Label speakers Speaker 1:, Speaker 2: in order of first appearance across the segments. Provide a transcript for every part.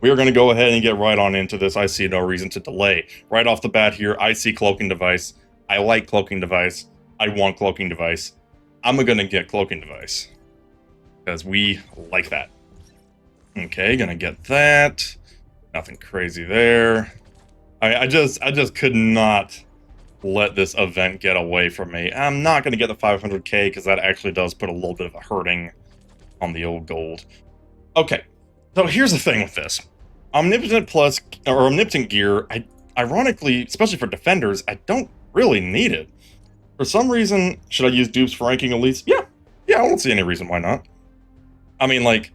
Speaker 1: We are going to go ahead and get right on into this. I see no reason to delay. Right off the bat here, I see Cloaking Device. I like Cloaking Device. I want Cloaking Device. I'm going to get Cloaking Device. Because we like that. Okay, gonna get that. Nothing crazy there. I just could not let this event get away from me. I'm not gonna get the 500k because that actually does put a little bit of a hurting on the old gold. Okay, so here's the thing with this. Omnipotent Plus, or Omnipotent Gear, ironically, especially for defenders, I don't really need it. For some reason, should I use dupes for ranking elites? Yeah, I don't see any reason why not. I mean, like,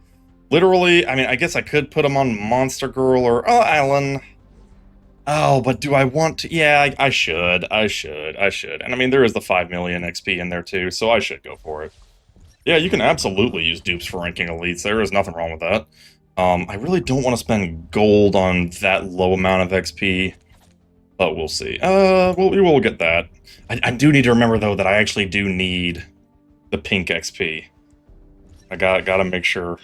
Speaker 1: literally, I mean, I guess I could put them on Monster Girl or, oh, Alan. Oh, but do I want to? Yeah, I should. And I mean, there is the 5 million XP in there too, so I should go for it. Yeah, you can absolutely use dupes for ranking elites. There is nothing wrong with that. I really don't want to spend gold on that low amount of XP, but we'll see. We will get that. I do need to remember, though, that I actually do need the pink XP. I gotta make sure.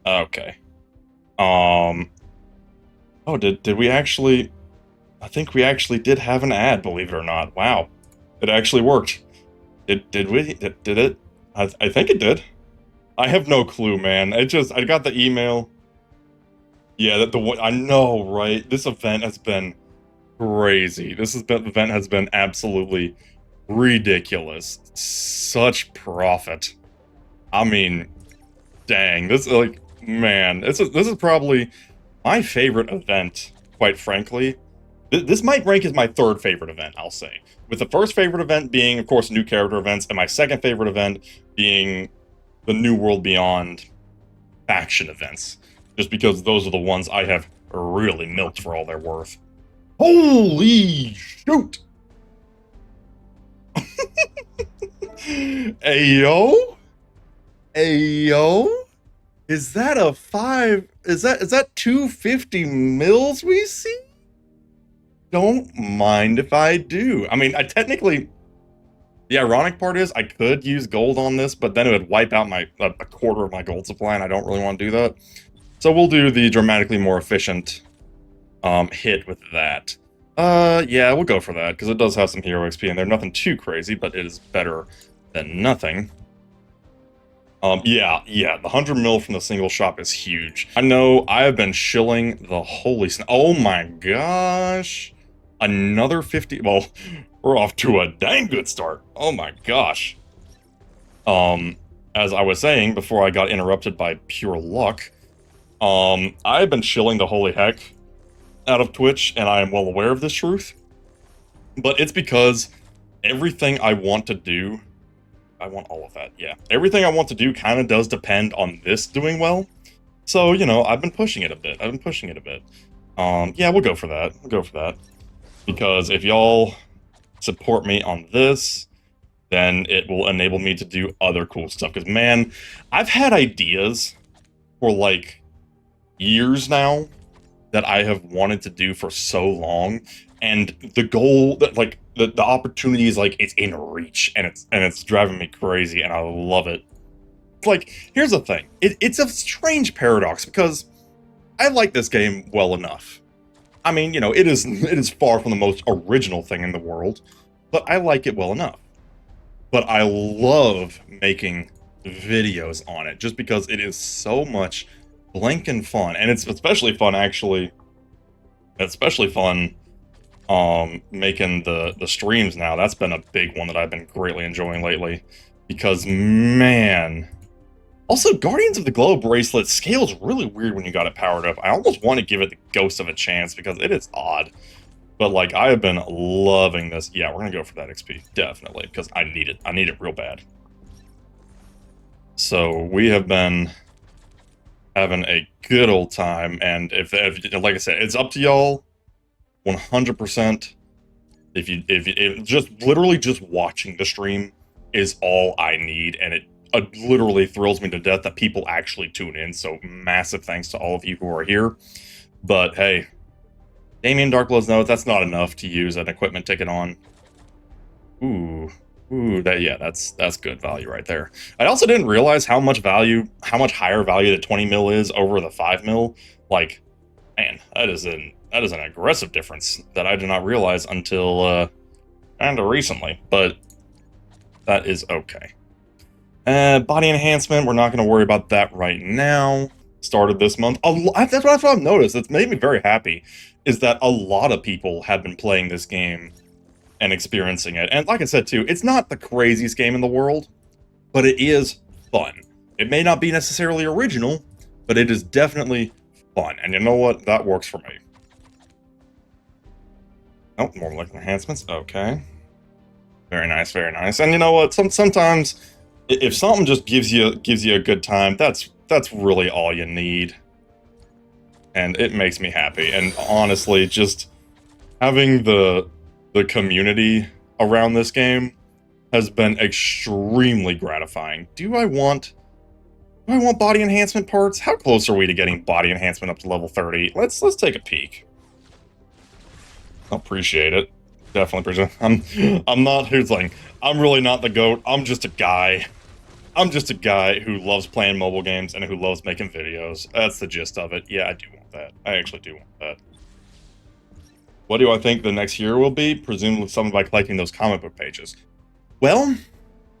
Speaker 1: Okay. Oh, did we actually? I think we actually did have an ad, believe it or not. Wow. It actually worked. Did we? Did it? I think it did. I have no clue, man. I got the email. Yeah, I know, right? This event has been crazy. Event has been absolutely ridiculous. Such profit. I mean, dang, this is probably my favorite event, quite frankly. This might rank as my third favorite event, I'll say. With the first favorite event being, of course, new character events, and my second favorite event being the New World Beyond faction events. Just because those are the ones I have really milked for all they're worth. Holy shoot! Ayo? Ayo? Is that a 5? Is that 250 mils we see? Don't mind if I do. I mean, I technically, the ironic part is I could use gold on this, but then it would wipe out a quarter of my gold supply, and I don't really want to do that. So we'll do the dramatically more efficient hit with that. Yeah, we'll go for that, because it does have some hero XP in there. Nothing too crazy, but it is better than nothing. Yeah, the 100 mil from the single shop is huge. I know I have been shilling the holy oh my gosh. Another 50, well, we're off to a dang good start. Oh my gosh. As I was saying before I got interrupted by pure luck, I've been shilling the holy heck out of Twitch, and I am well aware of this truth. But it's because everything I want to do, I want all of that, yeah. Everything I want to do kind of does depend on this doing well. So, you know, I've been pushing it a bit. Yeah, we'll go for that. Because if y'all support me on this, then it will enable me to do other cool stuff. Because, man, I've had ideas for, like, years now that I have wanted to do for so long, and the goal, that like the opportunity is like it's in reach, and it's driving me crazy, and I love it. Like, here's the thing, it's a strange paradox because I like this game well enough. I mean, you know, it is far from the most original thing in the world, but I like it well enough. But I love making videos on it just because it is so much blanking fun, and it's especially fun making the streams now. That's been a big one that I've been greatly enjoying lately, because man, also Guardians of the Globe bracelet scales really weird when you got it powered up. I almost want to give it the ghost of a chance because it is odd, but like I have been loving this. Yeah, we're gonna go for that XP definitely because I need it real bad. So we have been having a good old time, and if like I said, it's up to y'all 100%. If just literally just watching the stream is all I need, and it literally thrills me to death that people actually tune in, so massive thanks to all of you who are here. But hey, Damien Darkblood's knows that's not enough to use an equipment ticket on. Ooh, Ooh, that's good value right there. I also didn't realize how much higher value the 20 mil is over the 5 mil. Like, man, that is an aggressive difference that I did not realize until kind of recently, but that is okay. Body enhancement, we're not going to worry about that right now. Started this month. That's what I've noticed. It's made me very happy, is that a lot of people have been playing this game and experiencing it. And like I said too, it's not the craziest game in the world, but it is fun. It may not be necessarily original, but it is definitely fun. And you know what? That works for me. Oh, more like enhancements. Okay. Very nice, very nice. And you know what? Sometimes if something just gives you a good time, that's really all you need. And it makes me happy. And honestly, just having the community around this game has been extremely gratifying. Do I want body enhancement parts? How close are we to getting body enhancement up to level 30? Let's take a peek. Appreciate it. Definitely appreciate it. I'm not, here's the thing. I'm really not the GOAT. I'm just a guy. I'm just a guy who loves playing mobile games and who loves making videos. That's the gist of it. Yeah, I do want that. I actually do want that. What do I think the next hero will be? Presumably something by collecting those comic book pages. Well,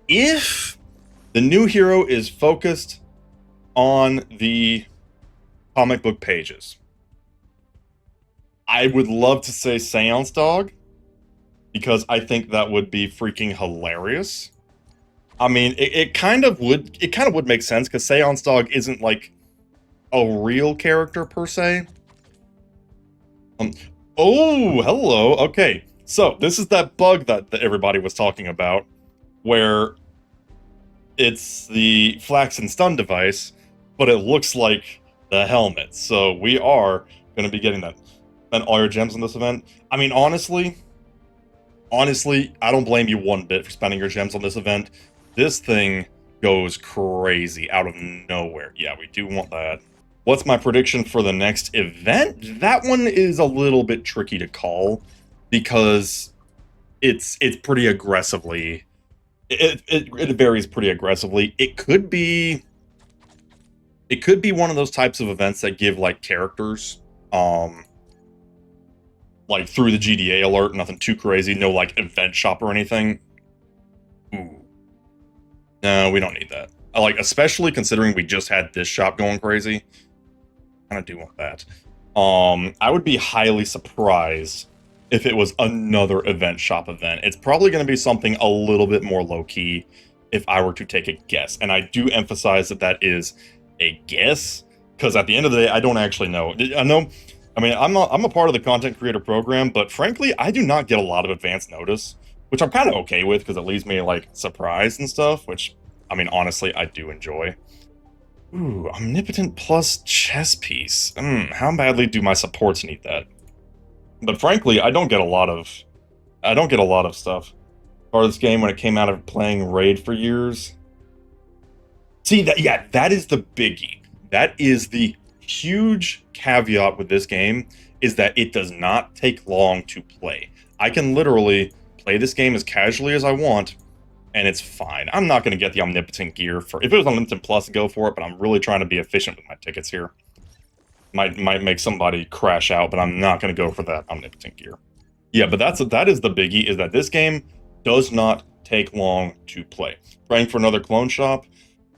Speaker 1: if the new hero is focused on the comic book pages, I would love to say Seance Dog, because I think that would be freaking hilarious. I mean, it kind of would make sense, because Seance Dog isn't like a real character per se. Oh, hello. Okay, so this is that bug that everybody was talking about, where it's the Flax and Stun device, but it looks like the helmet. So we are going to be getting that. Spend all your gems on this event. I mean, honestly, I don't blame you one bit for spending your gems on this event. This thing goes crazy out of nowhere. Yeah, we do want that. What's my prediction for the next event? That one is a little bit tricky to call, because it's pretty aggressively. It varies pretty aggressively. It could be one of those types of events that give like characters, like through the GDA alert, nothing too crazy, no like event shop or anything. Ooh. No, we don't need that. Like, especially considering we just had this shop going crazy. I kind of do want that. I would be highly surprised if it was another event shop event. It's probably going to be something a little bit more low-key if I were to take a guess. And I do emphasize that that is a guess, because at the end of the day, I don't actually know. I mean, I'm a part of the content creator program, but frankly, I do not get a lot of advance notice, which I'm kind of okay with, because it leaves me like surprised and stuff, which, I mean, honestly, I do enjoy. Ooh, Omnipotent plus chess piece. How badly do my supports need that? But frankly, I don't get a lot of stuff. Part of this game when it came out of playing Raid for years. See, that is the biggie. That is the huge caveat with this game, is that it does not take long to play. I can literally play this game as casually as I want, and it's fine. I'm not going to get the Omnipotent gear for... If it was Omnipotent Plus, go for it, but I'm really trying to be efficient with my tickets here. Might make somebody crash out, but I'm not going to go for that Omnipotent gear. Yeah, but that is the biggie, is that this game does not take long to play. Praying for another clone shop?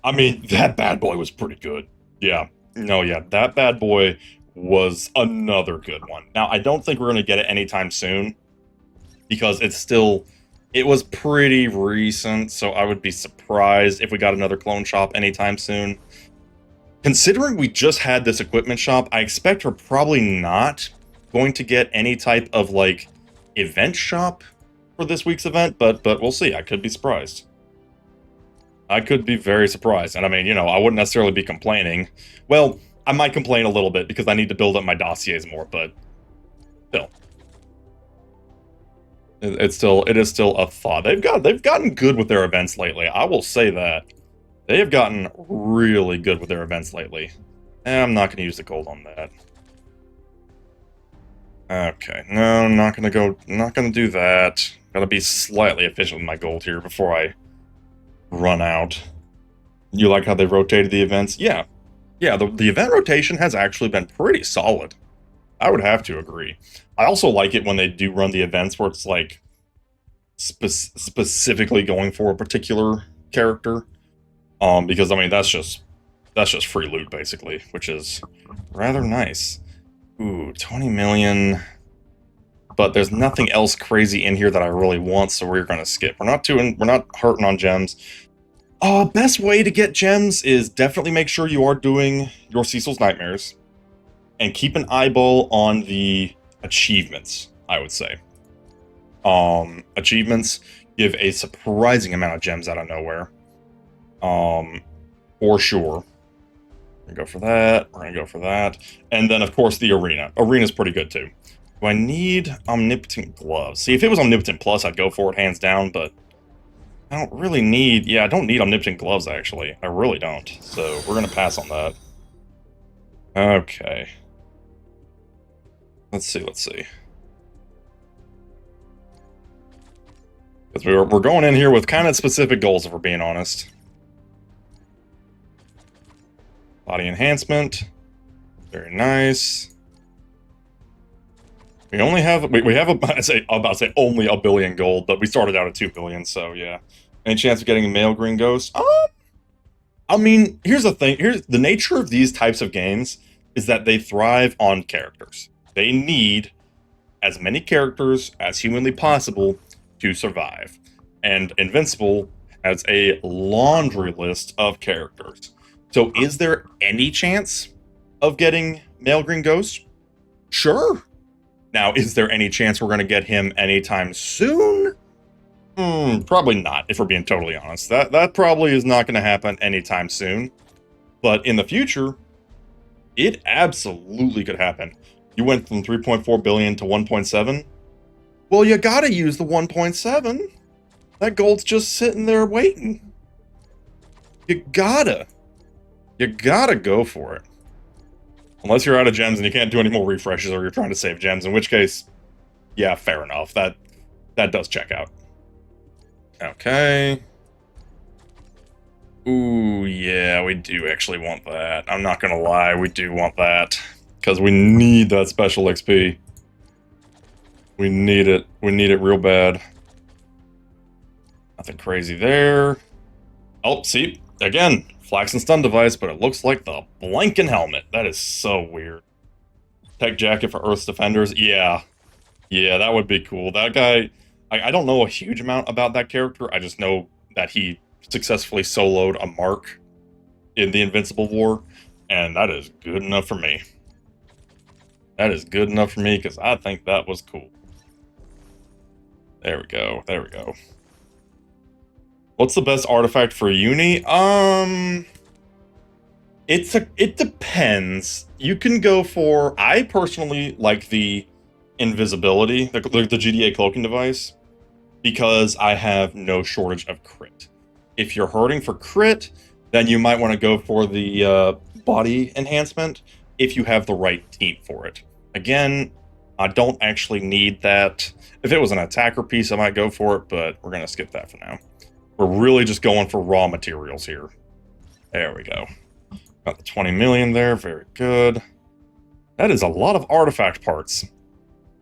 Speaker 1: I mean, that bad boy was pretty good. Yeah. No, yeah, that bad boy was another good one. Now, I don't think we're going to get it anytime soon, because it was pretty recent, so I would be surprised if we got another clone shop anytime soon. Considering we just had this equipment shop, I expect we're probably not going to get any type of, like, event shop for this week's event, but we'll see. I could be surprised. I could be very surprised. And I mean, you know, I wouldn't necessarily be complaining. Well, I might complain a little bit because I need to build up my dossiers more, but still. It is still a thought. They've gotten good with their events lately. I will say that. They have gotten really good with their events lately. I'm not going to use the gold on that. Okay, no, I'm not going to do that. Gotta be slightly efficient with my gold here before I run out. You like how they rotated the events? Yeah. Yeah, the event rotation has actually been pretty solid. I would have to agree. I also like it when they do run the events where it's like specifically going for a particular character. Because I mean that's just free loot basically, which is rather nice. Ooh, 20 million. But there's nothing else crazy in here that I really want, so we're gonna skip. We're not hurting on gems. Best way to get gems is definitely make sure you are doing your Cecil's Nightmares. And keep an eyeball on the achievements, I would say. Achievements give a surprising amount of gems out of nowhere. For sure. We're gonna go for that. We're gonna go for that. And then, of course, the arena. Arena's pretty good, too. Do I need Omnipotent Gloves? See, if it was Omnipotent Plus, I'd go for it, hands down, but I don't really need... Yeah, I don't need Omnipotent Gloves, actually. I really don't. So, we're gonna pass on that. Okay. Let's see. Because we're going in here with kind of specific goals, if we're being honest. Body enhancement. Very nice. We only have... We have, I'm about to say only a billion gold, but we started out at 2 billion, so yeah. Any chance of getting a male green ghost? I mean, here's the thing. Here's the nature of these types of games is that they thrive on characters. They need as many characters as humanly possible to survive. And Invincible has a laundry list of characters. So is there any chance of getting Male Green Ghost? Sure. Now, is there any chance we're going to get him anytime soon? Probably not, if we're being totally honest. That probably is not going to happen anytime soon. But in the future, it absolutely could happen. You went from 3.4 billion to 1.7. Well, you gotta use the 1.7. That gold's just sitting there waiting. You gotta go for it. Unless you're out of gems and you can't do any more refreshes or you're trying to save gems, in which case, yeah, fair enough. That does check out. Okay. Ooh, yeah, we do actually want that. I'm not gonna lie, we do want that. Because we need that special XP. We need it. We need it real bad. Nothing crazy there. Oh, see? Again, Flax and Stun device, but it looks like the blanking helmet. That is so weird. Tech jacket for Earth's Defenders. Yeah. Yeah, that would be cool. That guy... I don't know a huge amount about that character. I just know that he successfully soloed a mark in the Invincible War. And that is good enough for me. That is good enough for me, because I think that was cool. There we go. There we go. What's the best artifact for Uni? It depends. You can go for... I personally like the invisibility, the GDA cloaking device, because I have no shortage of crit. If you're hurting for crit, then you might want to go for the body enhancement, if you have the right team for it. Again, I don't actually need that. If it was an attacker piece, I might go for it, but we're going to skip that for now. We're really just going for raw materials here. There we go. Got the 20 million there. Very good. That is a lot of artifact parts.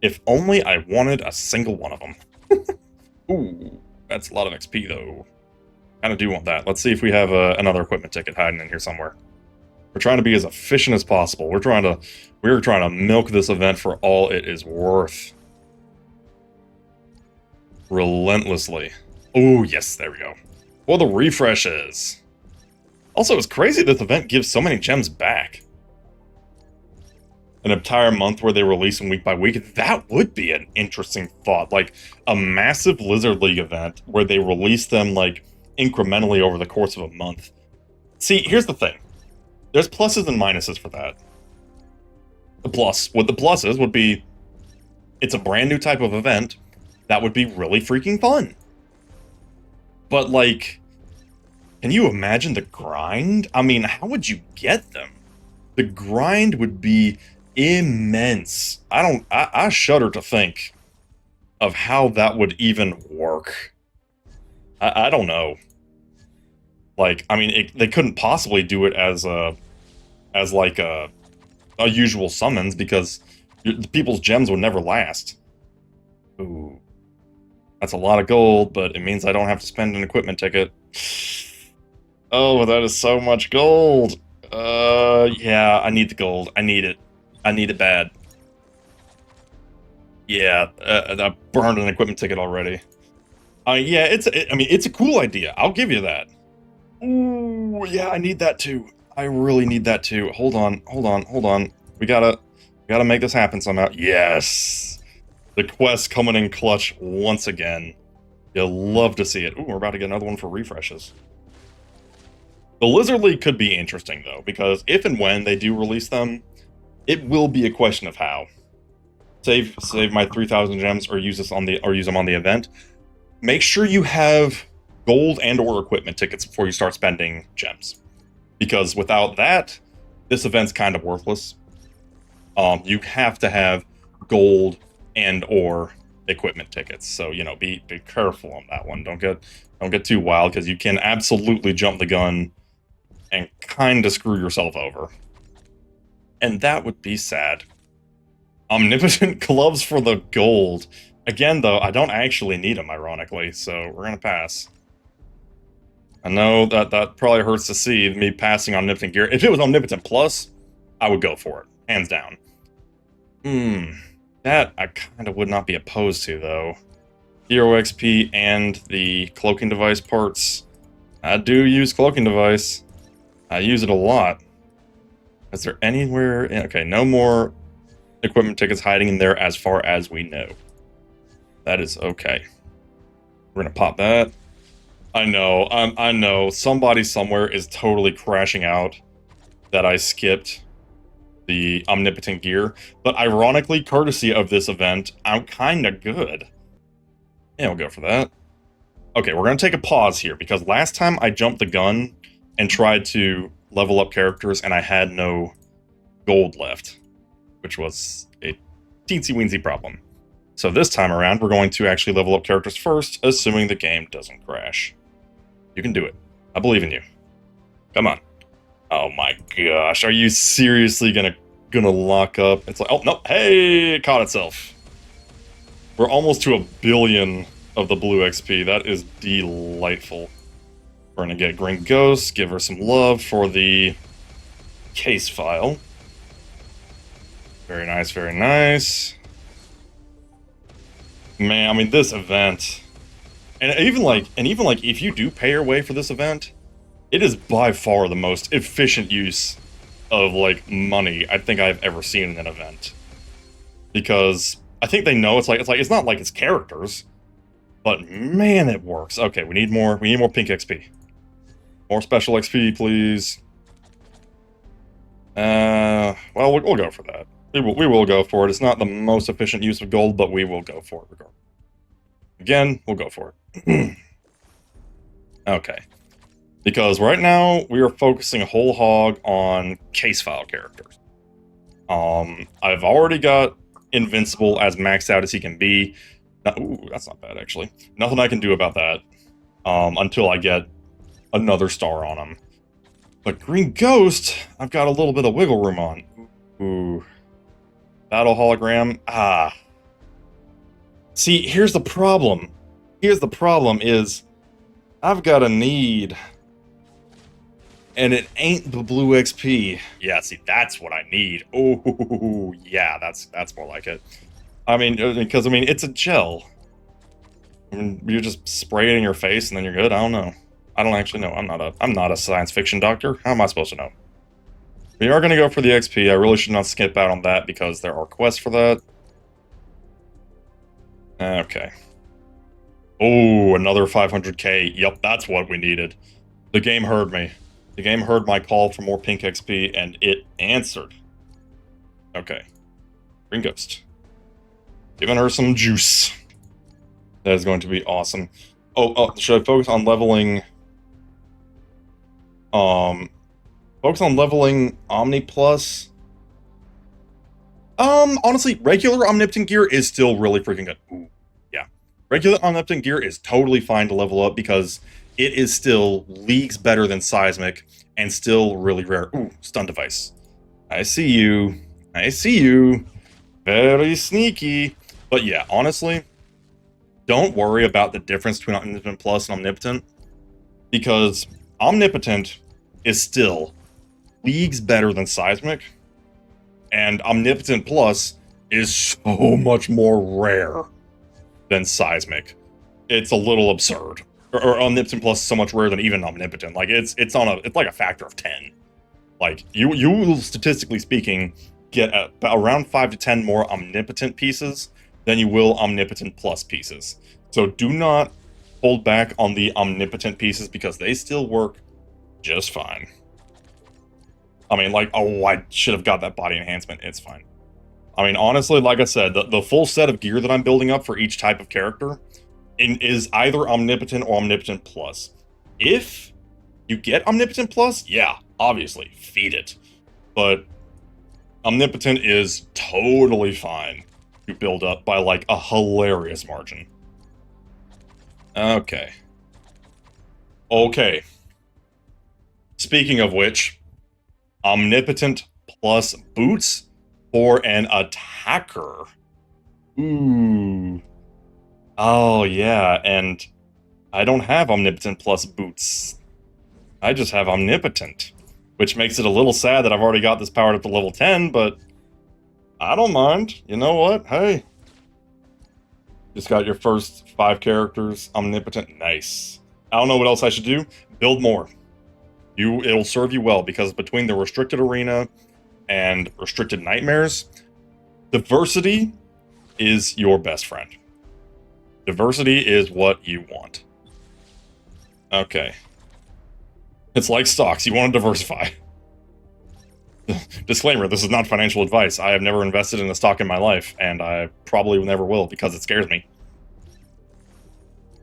Speaker 1: If only I wanted a single one of them. Ooh, that's a lot of XP, though. Kind of do want that. Let's see if we have another equipment ticket hiding in here somewhere. We're trying to be as efficient as possible. We're trying to milk this event for all it is worth. Relentlessly. Oh, yes, there we go. Well, the refreshes. Also, it's crazy this event gives so many gems back. An entire month where they release them week by week, that would be an interesting thought. Like, a massive Lizard League event where they release them, like, incrementally over the course of a month. See, here's the thing. There's pluses and minuses for that. What the pluses would be, it's a brand new type of event that would be really freaking fun. But, like, can you imagine the grind? I mean, how would you get them? The grind would be immense. I shudder to think of how that would even work. I don't know. Like, I mean, they couldn't possibly do it as like a usual summons because the people's gems would never last. Ooh, that's a lot of gold, but it means I don't have to spend an equipment ticket. Oh, that is so much gold. Yeah, I need the gold. I need it. I need it bad. Yeah, I burned an equipment ticket already. Yeah, I mean, it's a cool idea. I'll give you that. Ooh, yeah, I need that too. I really need that too. Hold on, hold on, hold on. We gotta make this happen somehow. Yes! The quest coming in clutch once again. You'll love to see it. Ooh, we're about to get another one for refreshes. The Lizard League could be interesting, though, because if and when they do release them, it will be a question of how. Save my 3,000 gems or use them on the event. Make sure you have gold and or equipment tickets before you start spending gems. Because without that, this event's kind of worthless. You have to have gold and or equipment tickets. So, you know, be careful on that one. Don't get too wild, because you can absolutely jump the gun and kind of screw yourself over. And that would be sad. Omnipotent gloves for the gold. Again, though, I don't actually need them, ironically, so we're gonna pass. I know that probably hurts to see, me passing Omnipotent gear. If it was Omnipotent Plus, I would go for it, hands down. That I kind of would not be opposed to, though. Hero XP and the cloaking device parts. I do use cloaking device. I use it a lot. Is there anywhere... Okay, no more equipment tickets hiding in there as far as we know. That is okay. We're gonna pop that. I know, I know. Somebody somewhere is totally crashing out that I skipped the Omnipotent gear. But ironically, courtesy of this event, I'm kind of good. Yeah, we'll go for that. Okay, we're gonna take a pause here, because last time I jumped the gun and tried to level up characters and I had no gold left, which was a teensy-weensy problem. So this time around, we're going to actually level up characters first, assuming the game doesn't crash. You can do it. I believe in you. Come on. Oh my gosh, are you seriously gonna lock up? It's like, oh no, hey, it caught itself. We're almost to 1 billion of the blue XP. That is delightful. We're gonna get Green Ghost, give her some love for the case file. Very nice, very nice. Man, I mean, this event, and even like if you do pay your way for this event, it is by far the most efficient use of like money I think I've ever seen in an event. Because I think they know it's not like it's characters, but man, it works. Okay, we need more pink XP. More special XP, please. Well, we'll go for that. We will go for it. It's not the most efficient use of gold, but we will go for it regardless. Again, we'll go for it. Okay. Because right now, we are focusing whole hog on case file characters. I've already got Invincible as maxed out as he can be. Ooh, that's not bad, actually. Nothing I can do about that until I get another star on him. But Green Ghost, I've got a little bit of wiggle room on. Ooh. Battle hologram. Ah. See, here's the problem. Here's the problem is I've got a need. And it ain't the blue XP. Yeah, see, that's what I need. Oh, yeah, that's more like it. I mean, because, I mean, it's a gel. I mean, you just spray it in your face and then you're good? I don't know. I don't actually know. I'm not a science fiction doctor. How am I supposed to know? We are going to go for the XP. I really should not skip out on that because there are quests for that. Okay. Oh, another 500k. Yep, that's what we needed. The game heard me. The game heard my call for more pink XP, and it answered. Okay. Green Ghost. Giving her some juice. That is going to be awesome. Oh, should I focus on leveling... Focus on leveling Omni Plus? Honestly, regular Omnipotent gear is still really freaking good. Ooh, yeah, Regular Omnipotent gear is totally fine to level up because it is still leagues better than Seismic and still really rare. Ooh, stun device. I see you. I see you. Very sneaky. But yeah, honestly, don't worry about the difference between Omnipotent Plus and Omnipotent, because Omnipotent is still leagues better than Seismic, and Omnipotent Plus is so much more rare than Seismic. It's a little absurd. Or Omnipotent Plus is so much rarer than even Omnipotent. Like it's like a factor of 10. Like you will, statistically speaking, get around 5 to 10 more Omnipotent pieces than you will Omnipotent Plus pieces. So do not hold back on the Omnipotent pieces because they still work just fine. I mean, like, oh, I should have got that body enhancement. It's fine. I mean, honestly, like I said, the full set of gear that I'm building up for each type of character is either Omnipotent or Omnipotent Plus. If you get Omnipotent Plus, yeah, obviously, feed it. But Omnipotent is totally fine to build up by, like, a hilarious margin. Okay. Okay. Speaking of which, Omnipotent Plus boots for an attacker. Ooh. Oh, yeah, and I don't have Omnipotent Plus boots. I just have Omnipotent, which makes it a little sad that I've already got this powered up to level 10, but I don't mind. You know what? Hey. Just got your first 5 characters. Omnipotent. Nice. I don't know what else I should do. Build more. It'll serve you well, because between the Restricted Arena and Restricted Nightmares, diversity is your best friend. Diversity is what you want. Okay. It's like stocks. You want to diversify. Disclaimer, this is not financial advice. I have never invested in a stock in my life, and I probably never will because it scares me.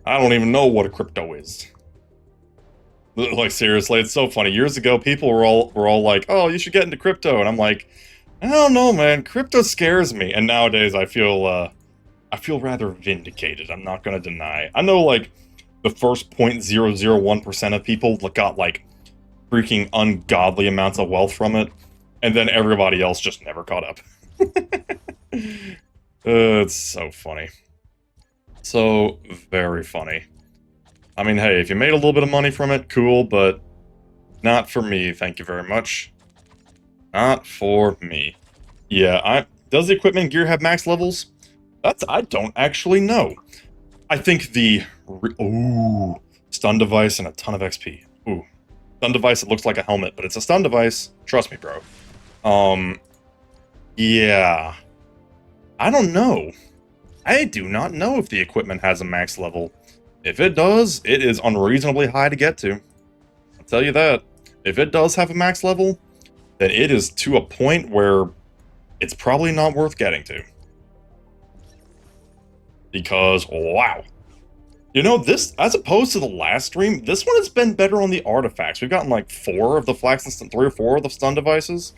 Speaker 1: I don't even know what a crypto is. Like, seriously, it's so funny. Years ago, people were all like, oh, you should get into crypto. And I'm like, I don't know, man. Crypto scares me. And nowadays, I feel rather vindicated. I'm not going to deny. I know, like, the first 0.001% of people got, like, freaking ungodly amounts of wealth from it. And then everybody else just never caught up. It's so funny. So very funny. I mean, hey, if you made a little bit of money from it, cool, but not for me, thank you very much. Not for me. Yeah, does the equipment gear have max levels? I don't actually know. I think ooh, stun device and a ton of XP. Ooh, stun device, it looks like a helmet, but it's a stun device. Trust me, bro. Yeah. I don't know. I do not know if the equipment has a max level. If it does, it is unreasonably high to get to. I'll tell you that. If it does have a max level, then it is to a point where it's probably not worth getting to. Because, wow. You know, this, as opposed to the last stream, this one has been better on the artifacts. We've gotten like 4 of the flax and 3 or 4 of the stun devices.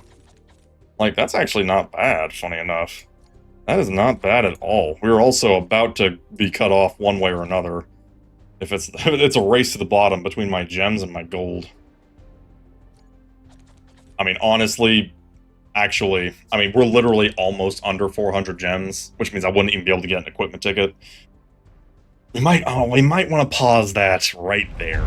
Speaker 1: Like, that's actually not bad, funny enough. That is not bad at all. We're also about to be cut off one way or another. If it's a race to the bottom between my gems and my gold. I mean, honestly, actually, I mean, we're literally almost under 400 gems, which means I wouldn't even be able to get an equipment ticket. We might want to pause that right there.